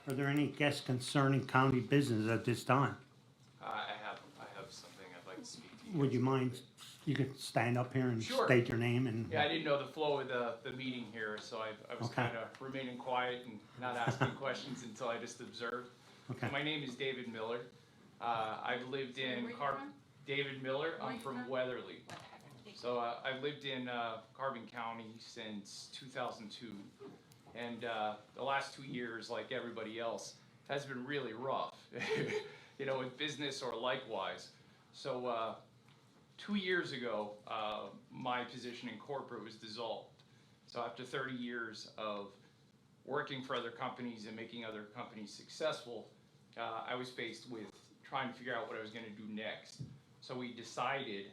Are there any guests concerning county business at this time? I have something I'd like to speak to you. Would you mind, you could stand up here and Sure. state your name and... Yeah, I didn't know the flow of the meeting here, so I was Okay. kind of remaining quiet and not asking questions until I just observed. Okay. My name is David Miller. I've lived in Where you from? David Miller. Where I'm you from from? Weatherly. So I've lived in Carbon County since 2002, and the last 2 years, like everybody else, has been really rough, you know, with business or likewise. So 2 years ago, my position in corporate was dissolved. So after 30 years of working for other companies and making other companies successful, I was faced with trying to figure out what I was going to do next. So we decided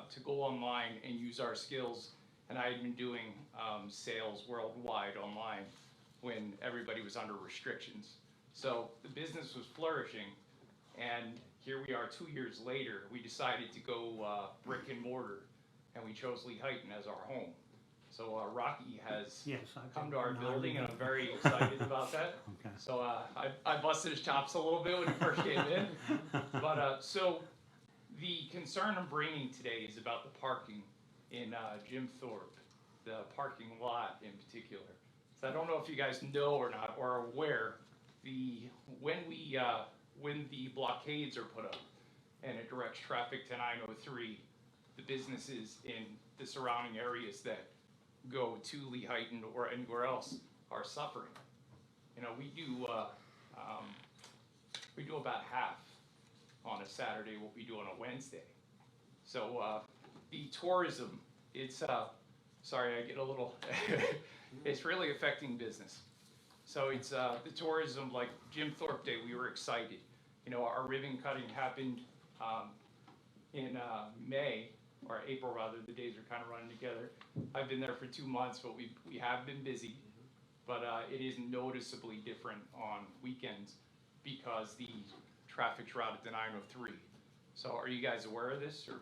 to go online and use our skills, and I had been doing sales worldwide online when everybody was under restrictions. So the business was flourishing, and here we are 2 years later. We decided to go brick and mortar, and we chose Lehighton as our home. So Rocky has Yes, come to our building, and I'm very excited about that. Okay. So I busted his chops a little bit when he first came in. But so the concern I'm bringing today is about the parking in Jim Thorpe, the parking lot in particular. So I don't know if you guys know or not, or are aware, when the blockades are put up and it directs traffic to 903, the businesses in the surrounding areas that go to Lehighton or anywhere else are suffering. You know, we do about half on a Saturday what we do on a Wednesday. So the tourism, it's sorry, I get a little it's really affecting business. So it's the tourism, like Jim Thorpe Day, we were excited. You know, our ribbon cutting happened in May, or April rather, the days are kind of running together. I've been there for 2 months, but we have been busy. But it is noticeably different on weekends because the traffic's routed to 903. So are you guys aware of this? Or?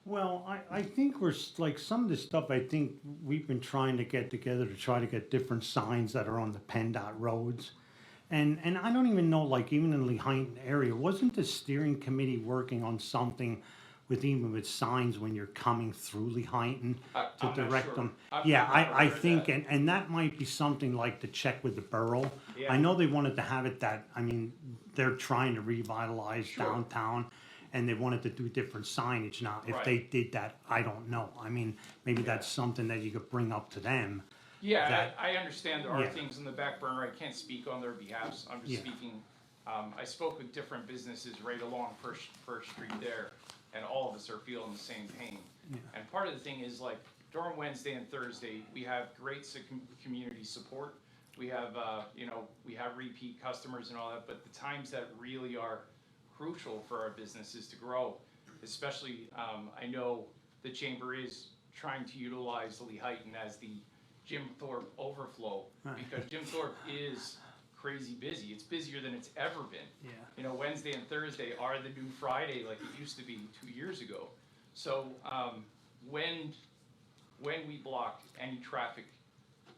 Well, I think we're, like, some of this stuff, I think we've been trying to get together to try to get different signs that are on the PennDOT roads. And I don't even know, like, even in the Lehighton area, wasn't the steering committee working on something with signs when you're coming through Lehighton to I'm direct not sure. them? I'm Yeah, not I aware of think, that. and that might be something like to check with the borough. Yeah. I know they wanted to have it that, I mean, they're trying to revitalize Sure. downtown, and they wanted to do different signage. Now, if Right. they did that, I don't know. I mean, maybe that's something that you could bring up to them. Yeah, that- I understand there are Yeah. things in the back burner. I can't speak on their behalfs. I'm just Yeah. speaking. I spoke with different businesses right along First Street there, and all of us are feeling the same pain. Yeah. And part of the thing is, like, during Wednesday and Thursday, we have great community support. We have, you know, we have repeat customers and all that, but the times that really are crucial for our businesses to grow, especially, I know the chamber is trying to utilize Lehighton as the Jim Thorpe overflow, Right. because Jim Thorpe is crazy busy. It's busier than it's ever been. Yeah. You know, Wednesday and Thursday are the new Friday like it used to be 2 years ago. So when we block any traffic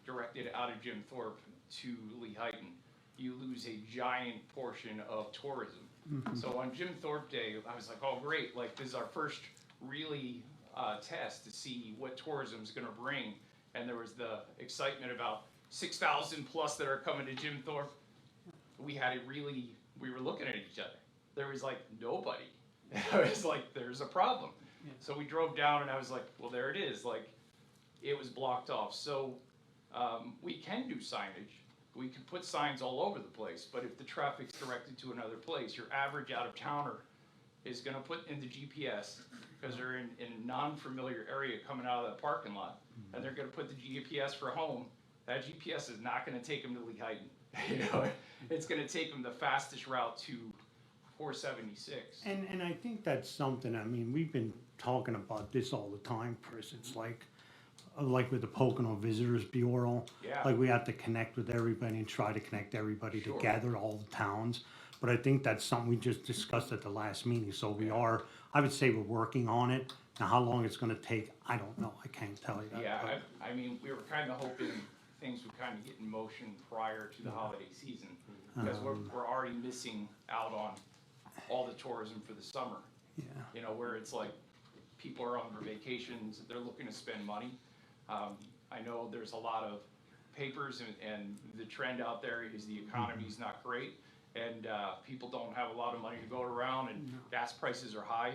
directed out of Jim Thorpe to Lehighton, you lose a giant portion of tourism. So on Jim Thorpe Day, I was like, oh great, like this is our first really test to see what tourism is going to bring. And there was the excitement about 6,000 plus that are coming to Jim Thorpe. We were looking at each other. There was like nobody. I was like, there's a problem. Yeah. So we drove down and I was like, well, there it is. Like, it was blocked off. So we can do signage. We can put signs all over the place, but if the traffic's directed to another place, your average out-of-towner is gonna put in the GPS, because they're in a non-familiar area coming out of that parking lot, and they're gonna put the GPS for home. That GPS is not gonna take them to Lehighton. You know, it's gonna take them the fastest route to 476. And I think that's something, I mean, we've been talking about this all the time, Chris. It's like with the Pocono Visitors Bureau. Yeah. Like we have to connect with everybody and try to connect everybody Sure. together, all the towns. But I think that's something we just discussed at the last meeting. So we are, I would say we're working on it. Now, how long it's gonna take, I don't know. I can't tell you that. Yeah, but- I mean, we were kind of hoping things would kind of get in motion prior to the holiday season, because we're already missing out on all the tourism for the summer. Yeah. You know, where it's like, people are on their vacations, they're looking to spend money. I know there's a lot of papers and the trend out there is the economy's not great, and people don't have a lot of money to go around, and gas prices are high.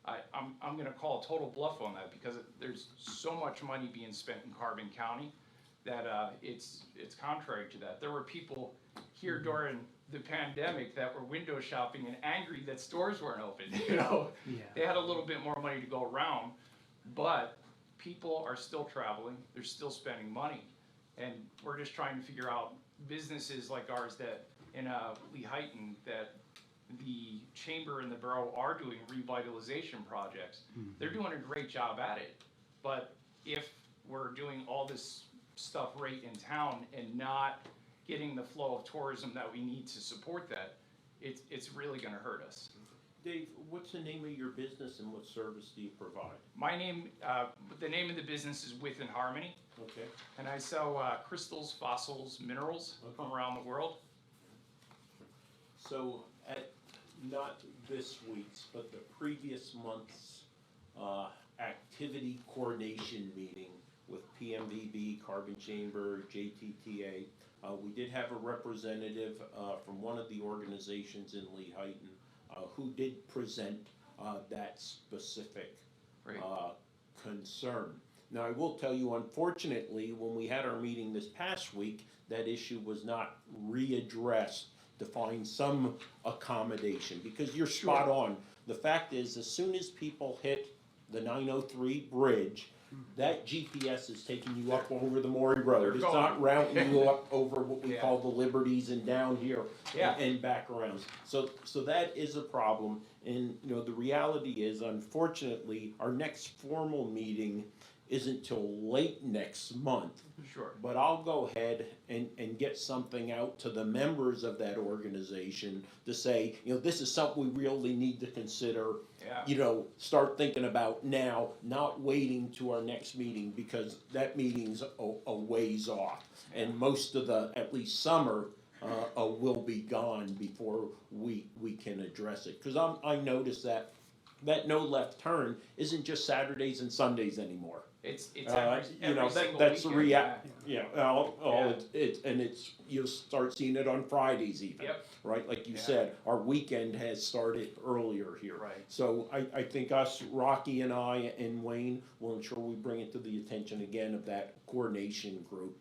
I'm gonna call a total bluff on that, because there's so much money being spent in Carbon County that it's contrary to that. There were people here during the pandemic that were window shopping and angry that stores weren't open, you know? Yeah. They had a little bit more money to go around, but people are still traveling, they're still spending money. And we're just trying to figure out businesses like ours that in Lehighton, that the chamber and the borough are doing revitalization projects. They're doing a great job at it. But if we're doing all this stuff right in town and not getting the flow of tourism that we need to support that, it's really gonna hurt us. Dave, what's the name of your business and what service do you provide? My name, the name of the business is Within Harmony, Okay. and I sell crystals, fossils, minerals from around the world. So at not this week's, but the previous month's activity coordination meeting with PMVB, Carbon Chamber, JTTA, we did have a representative from one of the organizations in Lehighton who did present that specific Right. concern. Now, I will tell you, unfortunately, when we had our meeting this past week, that issue was not readdressed to find some accommodation, because you're spot on. The fact is, as soon as people hit the 903 bridge, that GPS is taking you up over the Maury Road. It's not routing you up over what we call the Liberties and down here and back around. So that is a problem. And, you know, the reality is, unfortunately, our next formal meeting isn't till late next month. Sure. But I'll go ahead and get something out to the members of that organization to say, you know, this is something we really need to consider. Yeah. You know, start thinking about now, not waiting to our next meeting, because that meeting's a ways off. And most of the, at least summer, will be gone before we can address it. Cause I noticed that no left turn isn't just Saturdays and Sundays anymore. It's You every know, single that's the weekend, it's you'll start seeing it on Fridays even. Yep. Right, like you Yeah. said, our weekend has started earlier here. Right. So I think us, Rocky and I and Wayne, will ensure we bring it to the attention again of that coordination group,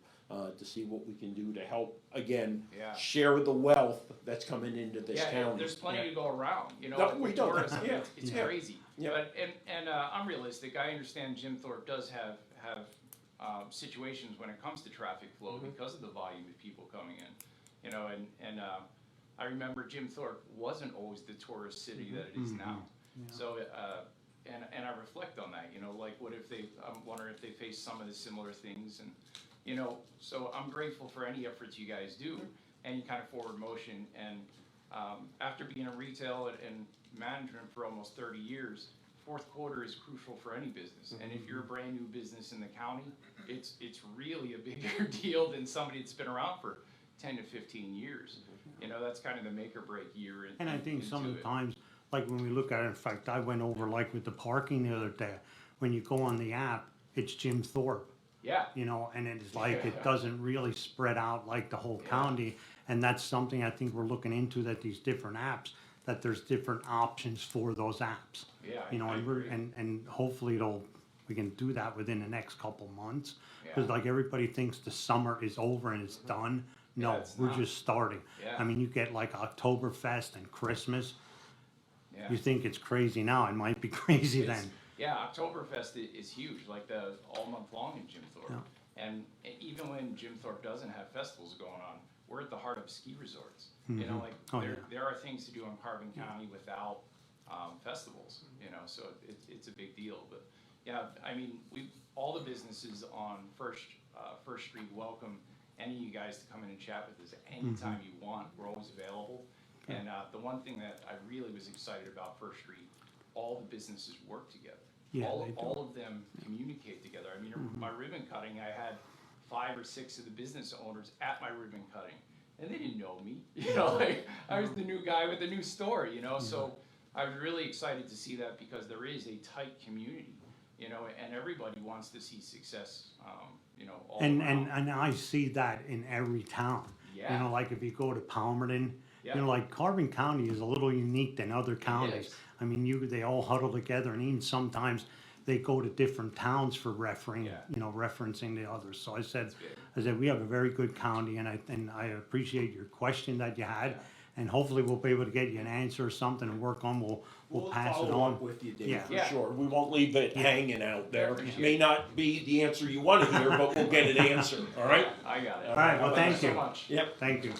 to see what we can do to help, again, Yeah. share the wealth that's coming into this Yeah, county. there's plenty to go around, you know, No, with we don't. tourism, Yeah. it's Yeah. crazy. Yeah. But, and I'm realistic, I understand Jim Thorpe does have situations when it comes to traffic flow because of the volume of people coming in, you know, and I remember Jim Thorpe wasn't always the tourist city that it is now. So, and I reflect on that, you know, like what if I'm wondering if they face some of the similar things, and, you know, so I'm grateful for any efforts you guys do, any kind of forward motion, and after being in retail and management for almost 30 years, fourth quarter is crucial for any business. And if you're a brand new business in the county, it's really a bigger deal than somebody that's been around for 10 to 15 years. You know, that's kind of the make or break year. And I think sometimes, like when we look at it, in fact, I went over like with the parking the other day, when you go on the app, it's Jim Thorpe. Yeah. You know, and it's like, it doesn't really spread out like the whole county. And that's something I think we're looking into, that these different apps, that there's different options for those apps. Yeah, You know, I and agree. and hopefully we can do that within the next couple months. Cause Yeah. like everybody thinks the summer is over and it's done. No, it's we're not. just starting. Yeah. I mean, you get like Oktoberfest and Christmas. Yeah. You think it's crazy now, it might be crazy It's- then. Yeah, Oktoberfest is huge, like the all month long in Jim Thorpe. Yeah. And even when Jim Thorpe doesn't have festivals going on, we're at the heart of ski resorts. You know, like Oh, there are things to do in Carbon County without festivals. You know, so it's a big deal. But yeah, I mean, all the businesses on First Street welcome any of you guys to come in and chat with us anytime you want. We're always available. And the one thing that I really was excited about First Street, all the businesses work together. Yeah, they do. All of them communicate together. I mean, my ribbon cutting, I had 5 or 6 of the business owners at my ribbon cutting, and they didn't know me. You know, like I was the new guy with the new store. You know, so I was really excited to see that because there is a tight community. You know, and everybody wants to see success. You know, all around. And I see that in every town. Yeah. You know, like if you go to Palmerton, Yeah. you know, like Carbon County is a little unique than other counties. is. I mean, they all huddle together, and even sometimes they go to different towns for Yeah. referencing the others. So That's big. I said, we have a very good county, and I appreciate your question that you had, and hopefully we'll be able to get you an answer or something and work on. We'll pass it follow on. up with you, Dave, Yeah. for Yeah. sure. We won't leave it hanging out there. Appreciate May it. not be the answer you want to hear, but we'll get an answer, all right? I got it. All right, well, thank so you. much. Yep. Thank you.